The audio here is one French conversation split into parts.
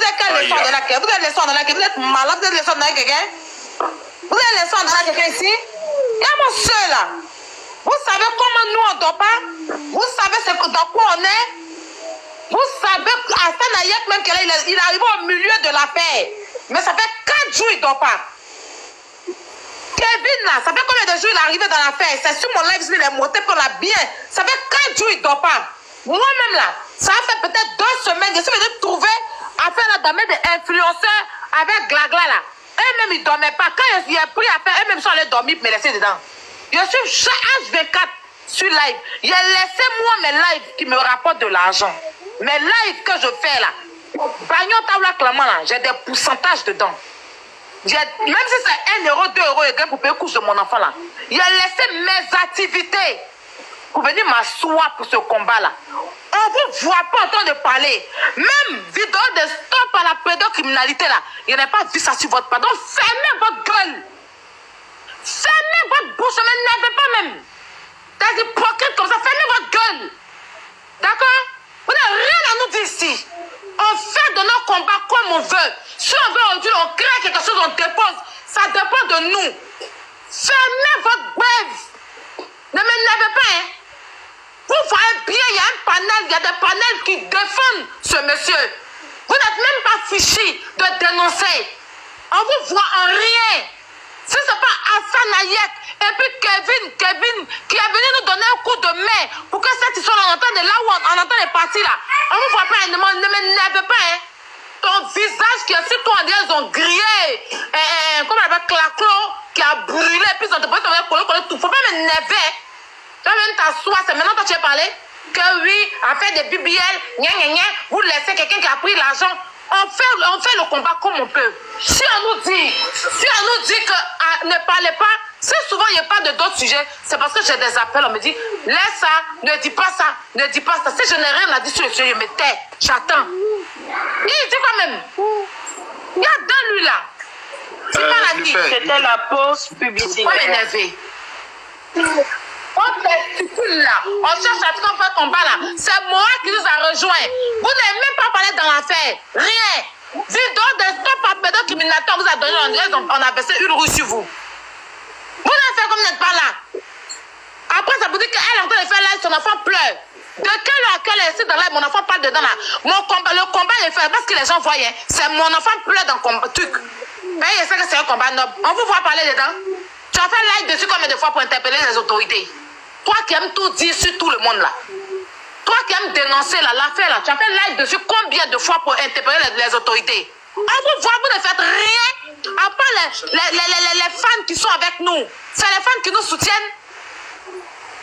êtes quelle leçon de la Vous êtes leçon de la Vous êtes malade, vous êtes leçon de la quelqu'un? Vous êtes leçon de la quelqu'un ici? Il y a mon soeur là. Vous savez comment nous on dort pas? Vous savez dans quoi on est? Vous savez, Hassan Ayek même qu'il est arrivé au milieu de l'affaire. Mais ça fait 4 jours il ne dort pas. Kevin là, ça fait combien de jours il est arrivé dans l'affaire? C'est sur mon live, il est monté pour la bien. Ça fait 4 jours il ne dort pas. Moi-même là, ça a fait peut-être 2 semaines. Je suis venu trouver à faire la dame des influenceurs avec Glagla là. Eux-mêmes ils ne dormaient pas. Quand il a pris à faire, eux-mêmes sont allés dormir pour me laisser dedans. Je suis chaque H24 sur live. Il a laissé moi mes lives qui me rapportent de l'argent. Mes lives que je fais là, j'ai des pourcentages dedans. Même si c'est 1 euro, 2 euros et pour payer couche de mon enfant là. Il a laissé mes activités pour venir m'asseoir pour ce combat là. On ne vous voit pas en train de parler. Même vidéo de stop à la pédocriminalité là. Il n'y a pas vu ça sur votre page. Donc fermez votre gueule. Fermez votre bouche, ne n'avez pas même. Des hypocrites comme ça, fermez votre gueule. D'accord? Vous n'avez rien à nous dire ici. On fait de nos combats comme on veut. Si on veut aujourd'hui, on crée quelque chose, on dépose. Ça dépend de nous. Fermez votre brève. Ne m'énervez pas, hein. Vous voyez bien, il y a un panel, il y a des panels qui défendent ce monsieur. Vous n'êtes même pas fichus de dénoncer. On vous voit en rien. Si ce n'est pas Hassan Ayek et puis Kevin qui est venu nous donner un coup de main pour que cette histoire on entende là où on entend les parties là. On ne vous voit pas, ne m'énerve pas, hein. Ton visage qui est sur toi, ils ont grillé, comme on appelle Claclo, qui a brûlé, puis ils ont coller tout. Faut pas m'énerver. Tu vas même t'asseoir, c'est maintenant que tu as parlé que oui, à faire des BBL, vous laissez quelqu'un qui a pris l'argent. On fait le combat comme on peut. Si on nous dit que ne parlez pas, si souvent il n'y a pas d'autres sujets, c'est parce que j'ai des appels, on me dit, laisse ça, ne dis pas ça, ne dis pas ça. Si je n'ai rien à dire sur le sujet, je me tais, j'attends. Il dit quand même. Il y a deux lui là. C'est pas la vie. C'était la pause publicitaire. Pas m'énerver. On testicule là, on cherche à faire un combat là. C'est moi qui nous a rejoints. Vous n'avez même pas parlé dans l'affaire. Rien. Vidéo de stop à pédocriminalité, on vous a donné, on a baissé une rue sur vous. Vous n'avez fait comme vous n'êtes pas là. Après, ça vous dit qu'elle est en train de faire live, son enfant pleure. De quelle heure à quelle heure, ici dans live, mon enfant parle dedans là. Le combat est fait parce que les gens voyaient. C'est mon enfant pleure dans le combat. Mais il sait que c'est un combat noble. On vous voit parler dedans. Tu as fait live dessus combien de fois pour interpeller les autorités? Toi qui aimes tout dire sur tout le monde là. Toi qui aimes dénoncer l'affaire là. Tu as fait live dessus combien de fois pour interpeller les autorités? On vous voit, vous ne faites rien. À part les fans qui sont avec nous. C'est les fans qui nous soutiennent.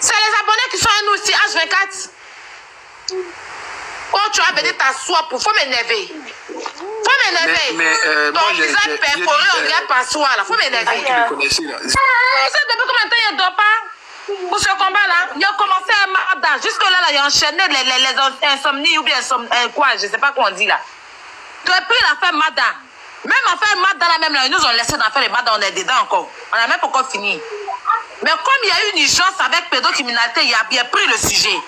C'est les abonnés qui sont à nous ici, H24. Quand tu as venir t'asseoir pour... Faut m'énerver. Faut m'énerver. Ton visage perforé, on vient t'asseoir là. Faut m'énerver. C'est depuis combien de temps il ne dort pas? Pour ce combat-là, il a commencé à marder. Jusque-là, il a enchaîné les insomnies ou bien quoi, je ne sais pas quoi on dit là. Depuis l'affaire Mada, même affaire Mada là, même là, ils nous ont laissé d'en faire les Mada, on est dedans encore. On n'a même pas encore fini. Mais comme il y a eu une urgence avec pédocriminalité, il a bien pris le sujet.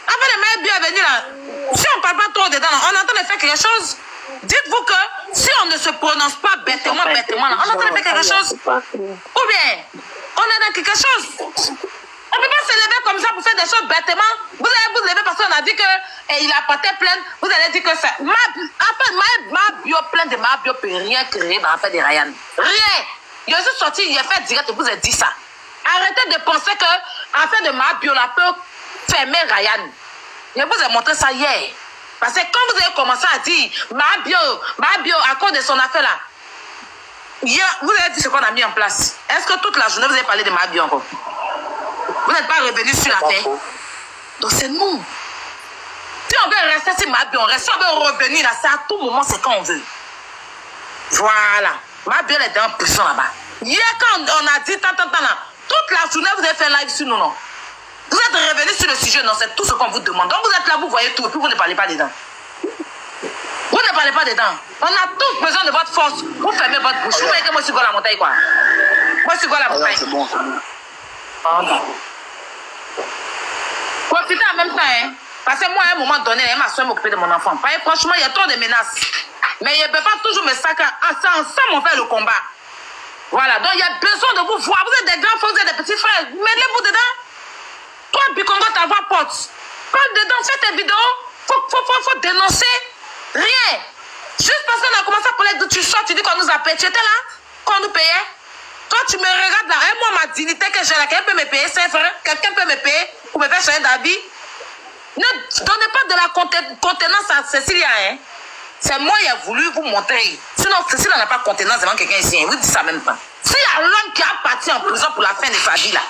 Avec les meilleurs bienvenus là, si on ne parle pas trop dedans, là, on entend de faire quelque chose. Dites-vous que si on ne se prononce pas bêtement, là, on entend de faire quelque chose. Ou bien, on est dans quelque chose. On ne peut pas se lever comme ça pour faire des choses bêtement. Vous allez vous lever parce qu'on a dit qu'il a porté plainte. Vous allez dire que ça. Ma bio plainte de ma bio peut rien créer dans l'affaire de Ryan. Rien. Il a juste sorti, il a fait direct et vous avez dit ça. Arrêtez de penser que l'affaire de ma bio la peut fermer Ryan. Je vous ai montré ça hier. Parce que quand vous avez commencé à dire ma bio à cause de son affaire là, vous avez dit ce qu'on a mis en place. Est-ce que toute la journée vous avez parlé de ma bio encore? Vous n'êtes pas revenu sur l'affaire. Donc c'est nous. Si on veut rester sur ma bio, on reste. Si on veut revenir là, c'est à tout moment, c'est quand on veut. Voilà. Ma bio est en prison là-bas. Hier quand on a dit tant là, toute la journée vous avez fait live sur nous, non? Vous êtes revenu sur le sujet, non? C'est tout ce qu'on vous demande. Donc vous êtes là, vous voyez tout, et puis vous ne parlez pas dedans. Vous ne parlez pas dedans. On a tous besoin de votre force. Vous fermez votre bouche. Vous voyez que moi je suis la montagne, quoi. Moi je suis la montagne. C'est bon, c'est bon. Profitez en même temps, hein. Parce que moi, à un moment donné, elle m'a soeur m'occuper de mon enfant. Franchement, il y a trop de menaces. Mais il ne peut pas toujours me sacrer. C'est ensemble on fait le combat. Voilà, donc il y a besoin de vous voir. Vous êtes des grands frères, vous êtes des petits frères. Mettez-vous dedans. Toi, Bikongo, ta voix porte. Parle dedans, fais tes vidéos. Faut dénoncer. Rien. Juste parce qu'on a commencé à parler de tu sors, tu dis qu'on nous a payé. Tu étais là, qu'on nous payait. Toi, tu me regardes là. Et moi, ma dignité que j'ai là, quelqu'un peut me payer 5 francs. Quelqu'un peut me payer pour me faire changer d'avis. Ne donnez pas de la contenance à Cécilia. Hein. C'est moi qui ai voulu vous montrer. Sinon, Cécilia n'a pas de contenance devant quelqu'un ici. Vous dites ça même pas. S'il y a l'homme qui a parti en prison pour la fin de sa vie là,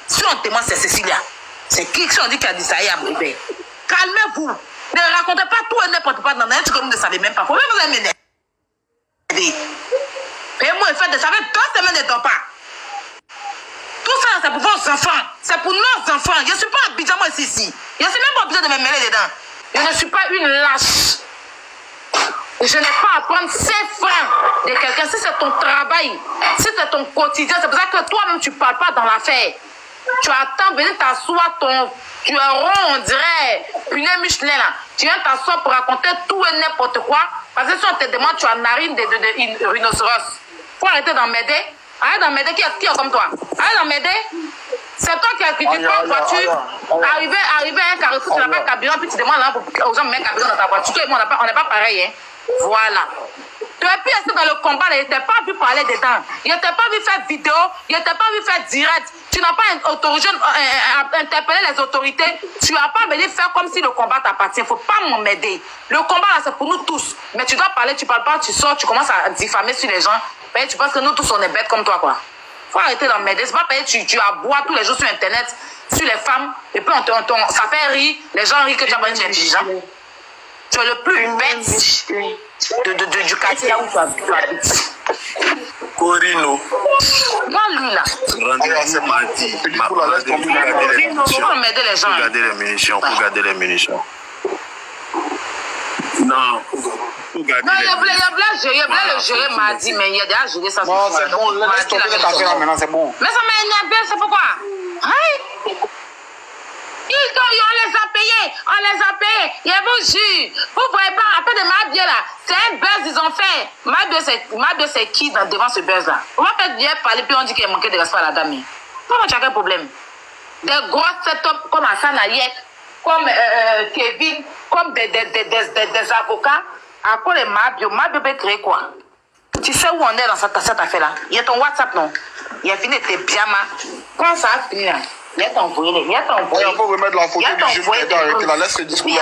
si on témoigne, c'est Cécilia. C'est qui on dit qu'il a dit ça à mon père. Calmez-vous. Ne racontez pas tout et n'importe quoi dans un truc que vous ne savez même pas. Faut même vous m'énerver. Et moi, ça fait 2 semaines de ton pas. Tout ça, c'est pour vos enfants. C'est pour nos enfants. Je ne suis pas Abidjan, moi, ici. Je ne suis même pas obligée de me mêler dedans. Je ne suis pas une lâche. Je n'ai pas à prendre 5 francs de quelqu'un. Si c'est ton travail, si c'est ton quotidien, c'est pour ça que toi-même, tu ne parles pas dans l'affaire. Tu attends venir t'asseoir tu es rond, on dirait, une Michelin là. Tu viens t'asseoir pour raconter tout et n'importe quoi. Parce que si on te demande, tu as narine de rhinocéros. Faut arrêter d'en m'aider. Arrête d'en m'aider. Qui est comme toi? Arrête d'en m'aider. C'est toi qui as critiqué ta voiture. Arrivé à un carrefour, tu n'as pas de carburant, puis tu demandes là aux gens de mettre carburant dans ta voiture. Toi et moi, on n'est pas pareil. Hein. Voilà. Tu as pu rester dans le combat, il n'était pas vu parler dedans. Il n'était pas vu faire vidéo, il n'était pas vu faire direct. Tu n'as pas interpellé les autorités. Tu n'as pas venu faire comme si le combat t'appartient. Il ne faut pas m'aider. Le combat, là, c'est pour nous tous. Mais tu dois parler, tu ne parles pas, tu sors, tu commences à diffamer sur les gens. Mais tu penses que nous tous, on est bêtes comme toi, quoi. Il faut arrêter d'en m'aider. C'est pas payer, tu aboies tous les jours sur Internet, sur les femmes, et puis ça fait rire. Les gens rient que tu as pas été intelligent. Tu es le plus bête du quartier où tu habites. Corino. Non, lui là. Rendez-vous ce mardi. Pour m'aider les gens. Pour garder les munitions. Pour garder les munitions. Non. Pour garder non, il voulait le gérer mardi, mais il a déjà géré ça. Non, c'est bon. Laisse tomber cette affaire maintenant, c'est bon. Mais ça m'a énervé, c'est pourquoi? Hein? On les a payés. Je vous jure. Vous voyez pas, après de ma bière là, c'est un buzz ils ont fait. Ma bière c'est qui devant ce buzz là? On va faire bien parler, puis on dit qu'il manquait de respect à la dame. Comment tu as quel problème? Des gros setups comme Hassan Ayek, comme Kevin, comme des avocats. À quoi les ma bière peut créer quoi? Tu sais où on est dans cette affaire là? Il y a ton WhatsApp non? Il y a fini tes pyjamas. Quand ça a fini là? Il faut remettre la photo du juge qui a arrêté là. Laisse le discours. Il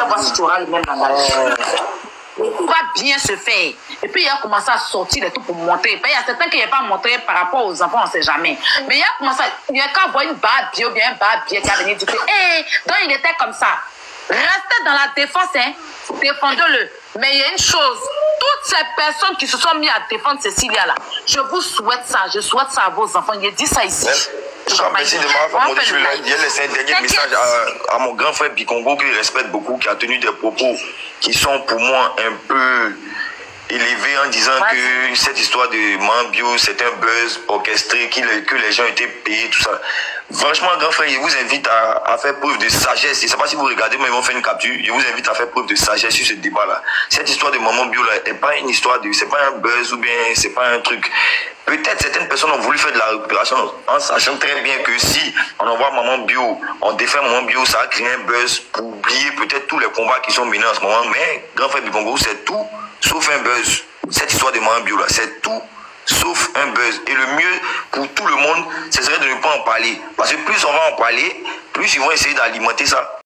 va bien se faire. Et puis il a commencé à sortir les trucs pour montrer. Il y a certains qui n'ont pas montré par rapport aux enfants, on ne sait jamais. Mais il a commencé il y a qu'à voir une barbe bio, bien un barbe bien qui a venu dire que, donc il était comme ça. Restez dans la défense, hein. Défendez-le. Mais il y a une chose, toutes ces personnes qui se sont mis à défendre Cécilia là, je vous souhaite ça, je souhaite ça à vos enfants. Il dit ça ici. Merci de m'avoir fait il a laissé un dernier message à mon grand frère Bikongo que je respecte beaucoup, qui a tenu des propos qui sont pour moi un peu élevés en disant que cette histoire de Mambio, c'est un buzz orchestré, que les gens étaient payés, tout ça. Franchement, grand frère, je vous invite à faire preuve de sagesse. Je ne sais pas si vous regardez, mais ils vont faire une capture. Je vous invite à faire preuve de sagesse sur ce débat-là. Cette histoire de Maman Bio là n'est pas une histoire c'est pas un buzz ou bien c'est pas un truc. Peut-être certaines personnes ont voulu faire de la récupération en sachant très bien que si on envoie Maman Bio, on défait Maman Bio, ça va créer un buzz pour oublier peut-être tous les combats qui sont menés en ce moment. Mais, grand frère Bikongo, c'est tout sauf un buzz. Cette histoire de Maman Bio là, c'est tout sauf un buzz. Et le mieux pour tout le monde, ce serait de ne pas en parler. Parce que plus on va en parler, plus ils vont essayer d'alimenter ça.